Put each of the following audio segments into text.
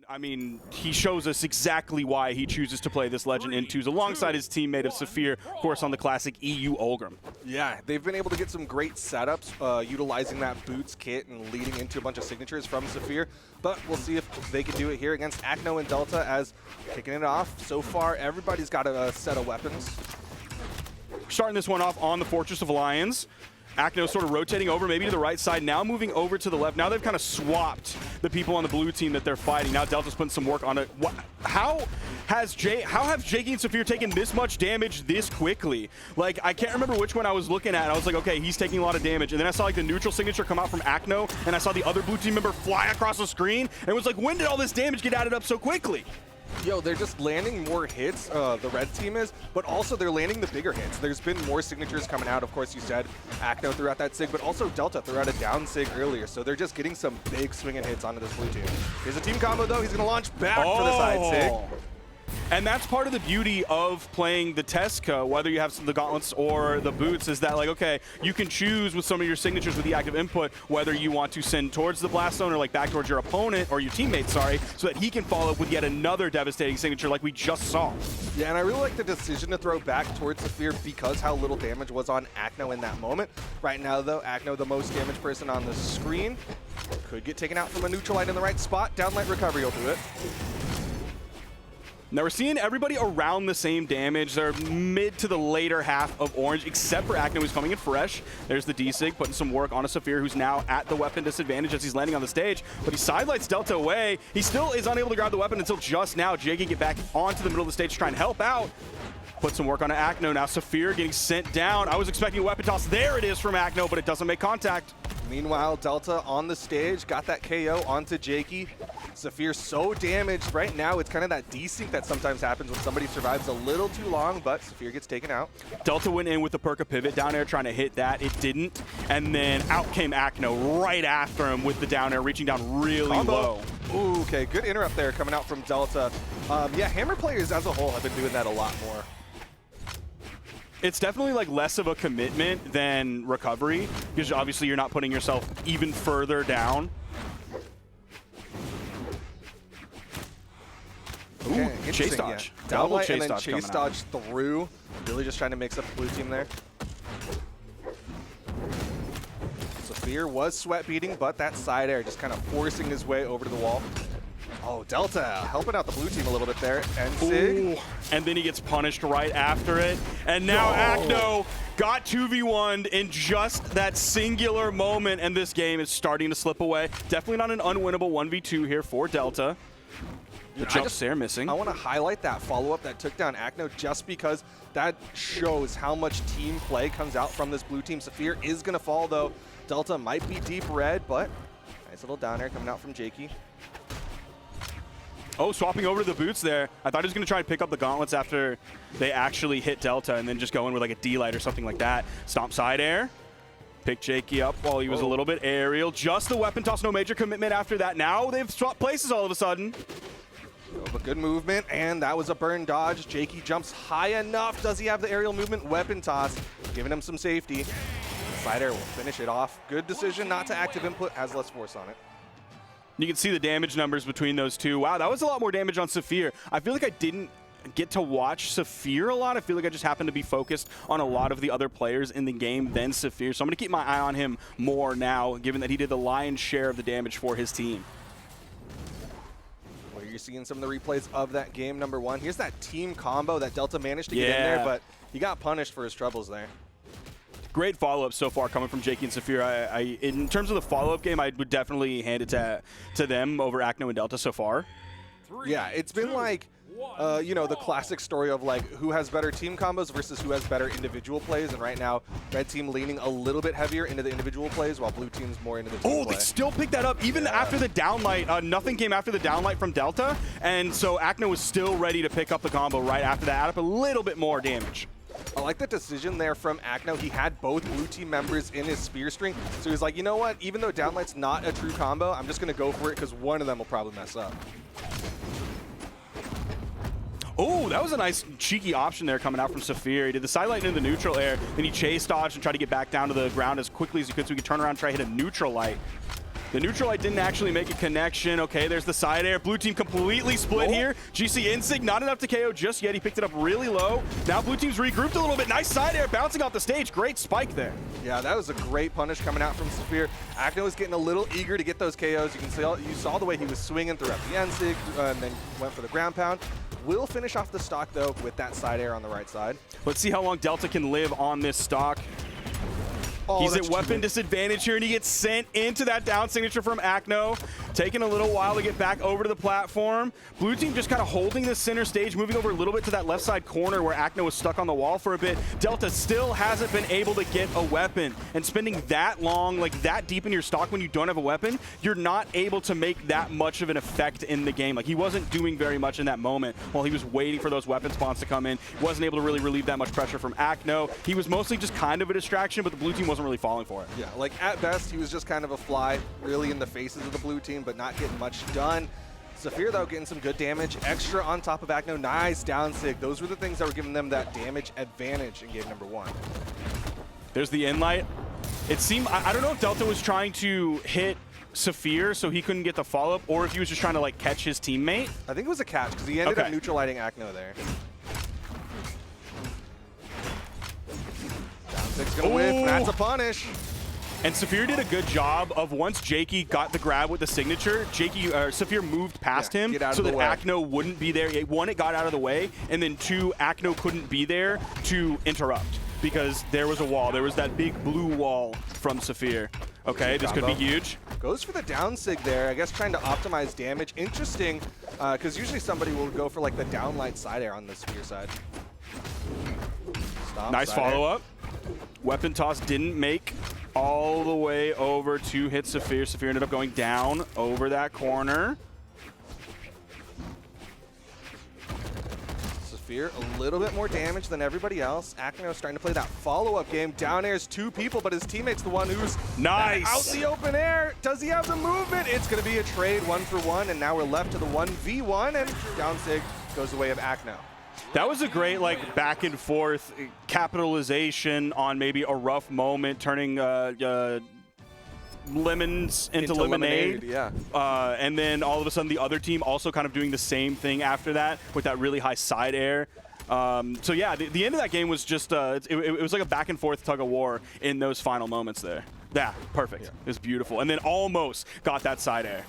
I mean, he shows us exactly why he chooses to play this Legend in twos alongside his teammate of Saphir, of course, on the classic EU Ulgrim. Yeah, they've been able to get some great setups utilizing that Boots kit and leading into a bunch of signatures from Saphir, but we'll see if they can do it here against Acno and Delta as kicking it off. So far, everybody's got a set of weapons. Starting this one off on the Fortress of Lions. Acno sort of rotating over maybe to the right side, now moving over to the left. Now they've kind of swapped the people on the blue team that they're fighting. Now Delta's putting some work on it. How have Jakeyy and Saphir taken this much damage this quickly? Like, I can't remember which one I was looking at. I was like, okay, he's taking a lot of damage. And then I saw like the neutral signature come out from Acno, and I saw the other blue team member fly across the screen, and it was like, when did all this damage get added up so quickly? Yo, they're just landing more hits, the red team is, but also they're landing the bigger hits. There's been more signatures coming out. Of course, you said Acno threw out that sig, but also Delta threw out a down sig earlier, so they're just getting some big swinging hits onto this blue team. Here's a team combo, though. He's going to launch back for the side sig. And that's part of the beauty of playing the Tesca, whether you have the gauntlets or the boots, is that, like, okay, you can choose with some of your signatures with the active input whether you want to send towards the blast zone or like back towards your opponent or your teammate, sorry, so that he can follow up with yet another devastating signature like we just saw. Yeah, and I really like the decision to throw back towards Saphir because how little damage was on Acno in that moment. Right now, though, Acno, the most damaged person on the screen, could get taken out from a neutral light in the right spot. Downlight recovery will do it. Now we're seeing everybody around the same damage. They're mid to the later half of orange, except for Acno, who's coming in fresh. There's the D-Sig, putting some work on a Saphir, who's now at the weapon disadvantage as he's landing on the stage. But he sidelights Delta away. He still is unable to grab the weapon until just now. Jakeyy get back onto the middle of the stage to try and help out. Put some work on Acno. Now Saphir getting sent down. I was expecting a weapon toss. There it is from Acno, but it doesn't make contact. Meanwhile, Delta on the stage, got that KO onto Jakeyy. Saphir so damaged right now. It's kind of that desync that sometimes happens when somebody survives a little too long, but Saphir gets taken out. Delta went in with the perk of pivot down air, trying to hit that. It didn't. And then out came Acno right after him with the down air, reaching down really low. Ooh, okay, good interrupt there coming out from Delta. Yeah, Hammer players as a whole have been doing that a lot more. It's definitely like less of a commitment than recovery, because obviously you're not putting yourself even further down. Okay, ooh, chase dodge. Yeah. Double Downlight chase and then dodge chase dodge through. Really just trying to mix up the blue team there. Saphir was sweat beating, but that side air just kind of forcing his way over to the wall. Oh, Delta helping out the blue team a little bit there. And Sig. Ooh, and then he gets punished right after it. And now Acno got 2v1'd in just that singular moment, and this game is starting to slip away. Definitely not an unwinnable 1v2 here for Delta. The jumps there missing. I want to highlight that follow-up that took down Acno just because that shows how much team play comes out from this blue team. Saphir is going to fall, though. Delta might be deep red, but nice little down air coming out from Jakeyy. Oh, swapping over to the boots there. I thought he was going to try and pick up the gauntlets after they actually hit Delta and then just go in with like a D-light or something like that. Stomp side air. Pick Jakeyy up while he was a little bit aerial. Just the weapon toss, no major commitment after that. Now they've swapped places all of a sudden. Oh, but good movement, and that was a burn dodge. Jakeyy jumps high enough. Does he have the aerial movement? Weapon toss, giving him some safety. Side air will finish it off. Good decision not to active input, has less force on it. You can see the damage numbers between those two. Wow, that was a lot more damage on Saphir. I feel like I didn't get to watch Saphir a lot. I feel like I just happened to be focused on a lot of the other players in the game than Saphir. So I'm going to keep my eye on him more now, given that he did the lion's share of the damage for his team. Well, you're seeing some of the replays of that game, number one. Here's that team combo that Delta managed to get in there, but he got punished for his troubles there. Great follow-up so far coming from Jakeyy and Saphir. In terms of the follow-up game, I would definitely hand it to them over Acno and Delta so far. Yeah, it's been like, you know, the classic story of like who has better team combos versus who has better individual plays. And right now, red team leaning a little bit heavier into the individual plays while blue team's more into the team play. They still picked that up even after the downlight. Nothing came after the downlight from Delta. And so Acno was still ready to pick up the combo right after that, add up a little bit more damage. I like the decision there from Acno. He had both blue team members in his spear string. So he's like, you know what? Even though downlight's not a true combo, I'm just going to go for it because one of them will probably mess up. Oh, that was a nice cheeky option there coming out from Saphir. He did the sidelight into the neutral air, then he chase dodged and tried to get back down to the ground as quickly as he could so he could turn around and try to hit a neutral light. The neutral light didn't actually make a connection. Okay, there's the side air. Blue team completely split here. GC Insig, not enough to KO just yet. He picked it up really low. Now blue team's regrouped a little bit. Nice side air bouncing off the stage. Great spike there. Yeah, that was a great punish coming out from Saphir. Acno was getting a little eager to get those KOs. You can see, you saw the way he was swinging throughout the Insig and then went for the ground pound. Will finish off the stock though with that side air on the right side. Let's see how long Delta can live on this stock. Oh, he's at weapon disadvantage here, and he gets sent into that down signature from Acno. Taking a little while to get back over to the platform. Blue team just kind of holding the center stage, moving over a little bit to that left side corner where Acno was stuck on the wall for a bit. Delta still hasn't been able to get a weapon, and spending that long, like that deep in your stock when you don't have a weapon, you're not able to make that much of an effect in the game. Like, he wasn't doing very much in that moment while he was waiting for those weapon spawns to come in. He wasn't able to really relieve that much pressure from Acno. He was mostly just kind of a distraction, but the blue team wasn't really falling for it. Yeah, like at best, he was just kind of a fly really in the faces of the blue team, but not getting much done. Saphir, though, getting some good damage. Extra on top of Acno. Nice down sig. Those were the things that were giving them that damage advantage in game number 1. There's the in-light. It seemed, I don't know if Delta was trying to hit Saphir so he couldn't get the follow-up, or if he was just trying to like catch his teammate. I think it was a catch because he ended up neutralizing Acno there. Down sig's gonna whiff. That's a punish. And Saphir did a good job of, once Jakeyy got the grab with the signature, Saphir moved past him so that Acno wouldn't be there. One, it got out of the way, and then two, Acno couldn't be there to interrupt because there was a wall. There was that big blue wall from Saphir. Okay, this could be huge. Goes for the down sig there, I guess trying to optimize damage. Interesting, because usually somebody will go for like the down light side air on the Saphir side. Stop, nice follow-up. Weapon toss didn't make all the way over to hit Saphir. Saphir ended up going down over that corner. Saphir a little bit more damage than everybody else. Acno starting to play that follow-up game. Down airs 2 people, but his teammate's the one who's out in the open air. Does he have the movement? It's going to be a trade 1-for-1, and now we're left to the 1v1, and down sig goes the way of Acno. That was a great, like, back and forth capitalization on maybe a rough moment, turning lemons into lemonade. Yeah. And then all of a sudden the other team also kind of doing the same thing after that with that really high side air. So yeah, the end of that game was just, it was like a back and forth tug of war in those final moments there. Yeah, perfect. Yeah. It was beautiful. And then almost got that side air.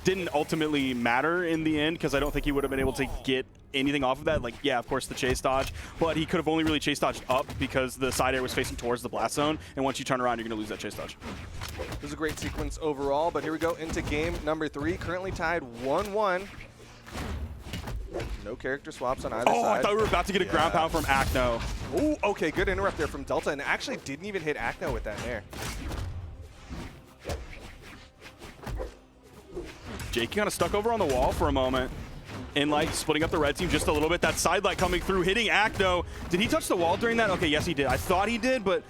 Didn't ultimately matter in the end because I don't think he would have been able to get anything off of that. Like, yeah, of course, the chase dodge, but he could have only really chase dodged up because the side air was facing towards the blast zone, and once you turn around, you're going to lose that chase dodge. It was a great sequence overall, but here we go into game number 3, currently tied 1-1. No character swaps on either side. Oh, I thought we were about to get a ground pound from Acno. Oh, okay, good interrupt there from Delta, and actually didn't even hit Acno with that nair. Jakeyy kind of stuck over on the wall for a moment. In light, splitting up the red team just a little bit. That side light coming through, hitting Acno. Did he touch the wall during that? Okay, yes, he did. I thought he did, but...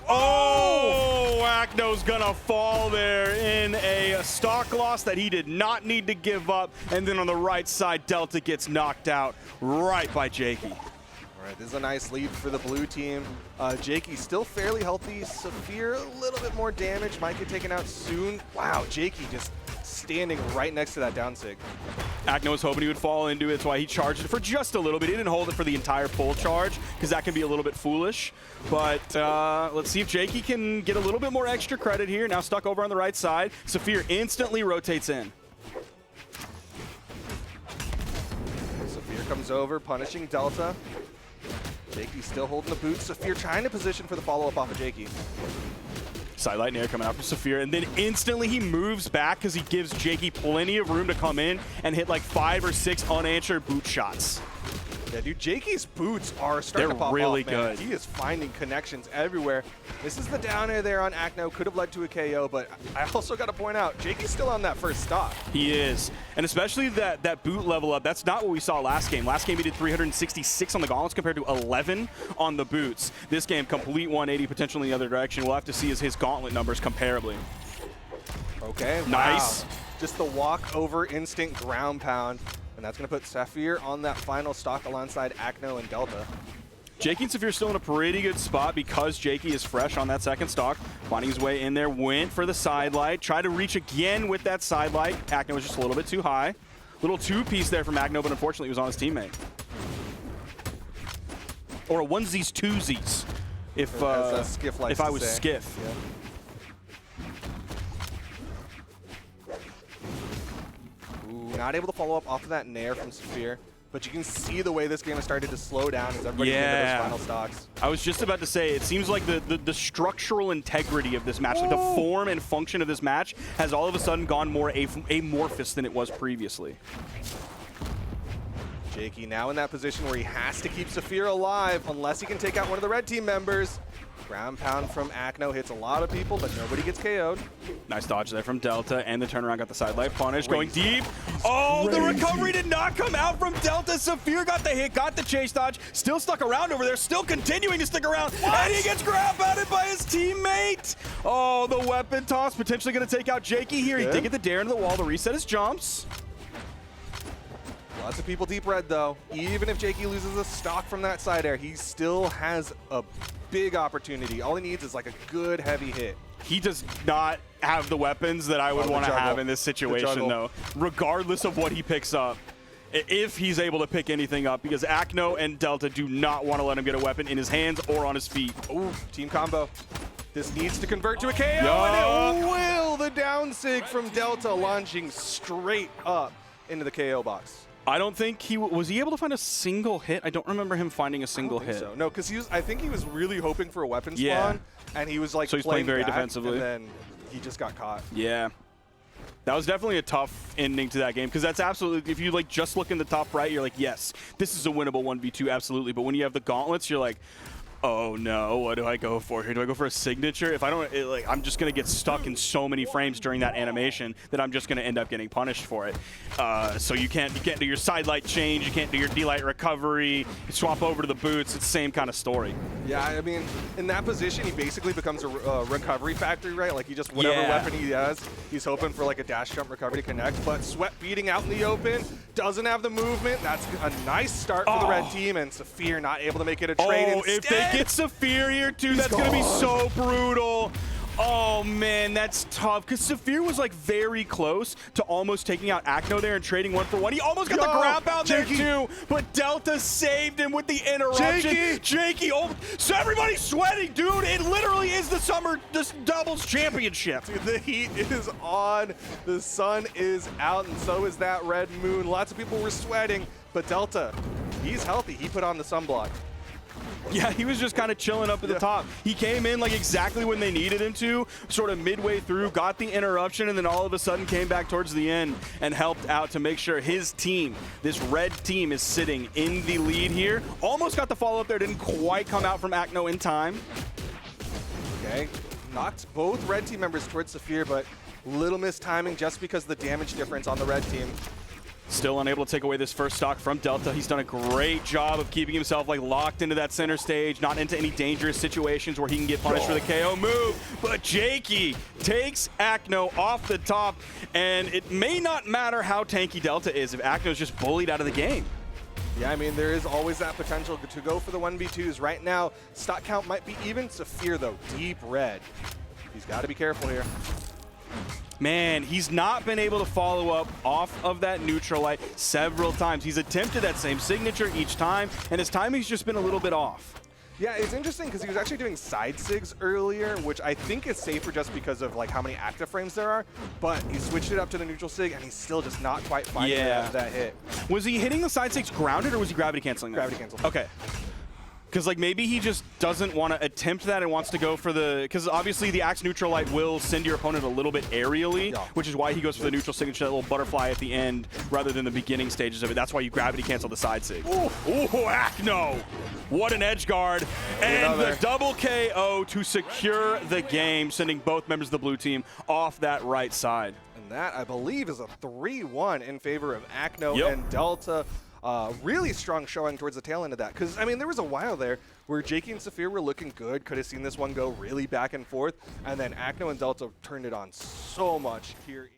Oh, Acno's gonna fall there in a stock loss that he did not need to give up. And then on the right side, Delta gets knocked out right by Jakeyy. All right, this is a nice lead for the blue team. Jakeyy still fairly healthy. Saphir, a little bit more damage. Might get taken out soon. Wow, Jakeyy just standing right next to that down sig. Acno was hoping he would fall into it. That's why he charged it for just a little bit. He didn't hold it for the entire full charge because that can be a little bit foolish. But let's see if Jakeyy can get a little bit more extra credit here. Now stuck over on the right side. Saphir instantly rotates in. Saphir comes over, punishing Delta. Jakeyy still holding the boot. Saphir trying to position for the follow-up off of Jakeyy. Sidelight nair coming out from Saphir, and then instantly he moves back because he gives Jakeyy plenty of room to come in and hit like 5 or 6 unanswered boot shots. Yeah, dude, Jakeyy's boots are starting to pop off, really man. good. He is finding connections everywhere. This is the down air there on Acno. Could have led to a KO, but I also got to point out, Jakey's still on that first stock. He is. And especially that boot level up, that's not what we saw last game. Last game he did 366 on the gauntlets compared to 11 on the boots. This game, complete 180, potentially in the other direction. We'll have to see his gauntlet numbers comparably. Okay, nice. Wow. Just the walk over instant ground pound. And that's going to put Saphir on that final stock alongside Acno and Delta. Jakeyy and Saphir still in a pretty good spot because Jakeyy is fresh on that second stock. Finding his way in there, went for the side light. Tried to reach again with that side light. Acno was just a little bit too high. Little two-piece there from Acno, but unfortunately he was on his teammate. Or a onesies, twosies, if I was Skiff. Yeah. Ooh, not able to follow up off of that nair from Saphir. But you can see the way this game has started to slow down as everybody gets into those final stocks. I was just about to say, it seems like the structural integrity of this match, like the form and function of this match, has all of a sudden gone more amorphous than it was previously. Jakeyy now in that position where he has to keep Saphir alive unless he can take out one of the red team members. Ground pound from Acno hits a lot of people, but nobody gets KO'd. Nice dodge there from Delta, and the turnaround got the side light punish. Going deep. Oh, the recovery did not come out from Delta. Saphir got the hit, got the chase dodge, still stuck around over there, still continuing to stick around, and he gets ground pounded by his teammate. Oh, the weapon toss potentially going to take out Jakeyy here. He did get the dare into the wall to reset his jumps. Lots of people deep red, though. Even if Jakeyy loses a stock from that side air, he still has a big opportunity. All he needs is like a good heavy hit. He does not have the weapons that I would want to have in this situation, though, regardless of what he picks up, if he's able to pick anything up, because Acno and Delta do not want to let him get a weapon in his hands or on his feet. Ooh, team combo. This needs to convert to a KO, and it will! The down sig from Delta launching straight up into the KO box. I don't think was he able to find a single hit? I don't remember him finding a single hit. So. No, because I think he was really hoping for a weapon spawn, and he was like so he's playing very back, defensively. And then he just got caught. Yeah. That was definitely a tough ending to that game, because that's absolutely, if you like just look in the top right, you're like, yes, this is a winnable 1v2, absolutely. But when you have the gauntlets, you're like, oh no, what do I go for here? Do I go for a signature? If I don't, I'm just gonna get stuck in so many frames during that animation that I'm just gonna end up getting punished for it. So you can't do your side light change, you can't do your D-light recovery, you swap over to the boots, it's the same kind of story. Yeah, I mean, in that position, he basically becomes a recovery factory, right? Like he just, whatever weapon he has, he's hoping for like a dash jump recovery to connect, but Sweat beating out in the open, doesn't have the movement. That's a nice start for the red team, and Saphir not able to make it a trade instead. If they get Saphir here too, that's going to be so brutal. Oh man, that's tough, because Saphir was like very close to almost taking out Acno there and trading 1-for-1. He almost got the ground pound there too, but Delta saved him with the interruption. Jakeyy, oh, so everybody's sweating, dude. It literally is this doubles championship. Dude, the heat is on, the sun is out, and so is that red moon. Lots of people were sweating, but Delta, he's healthy. He put on the sunblock. Yeah, he was just kind of chilling up at the top. He came in like exactly when they needed him to, sort of midway through, got the interruption, and then all of a sudden came back towards the end and helped out to make sure his team, this red team, is sitting in the lead here. Almost got the follow-up there, didn't quite come out from Acno in time. Okay, knocked both red team members towards Saphir, but little mistiming just because of the damage difference on the red team. Still unable to take away this first stock from Delta. He's done a great job of keeping himself like locked into that center stage, not into any dangerous situations where he can get punished for the KO move. But Jakeyy takes Acno off the top, and it may not matter how tanky Delta is if Acno's just bullied out of the game. Yeah, I mean, there is always that potential to go for the 1v2s. Right now, stock count might be even. Saphir, though, deep red. He's got to be careful here. Man, he's not been able to follow up off of that neutral light several times. He's attempted that same signature each time, and his timing's just been a little bit off. Yeah, it's interesting because he was actually doing side sigs earlier, which I think is safer just because of like how many active frames there are, but he switched it up to the neutral sig, and he's still just not quite finding that hit. Was he hitting the side sigs grounded, or was he gravity canceling that? Gravity cancel. Okay. Because like maybe he just doesn't want to attempt that and wants to go for the, because obviously the Axe neutral light will send your opponent a little bit aerially, which is why he goes for the neutral signature, that little butterfly at the end rather than the beginning stages of it. That's why you gravity cancel the side sig. Ooh, Acno! What an edge guard. And the double KO to secure the game, sending both members of the blue team off that right side. And that, I believe, is a 3-1 in favor of Acno and Delta. Really strong showing towards the tail end of that. Because, I mean, there was a while there where Jakeyy and Saphir were looking good, could have seen this one go really back and forth, and then Acno and Delta turned it on so much here.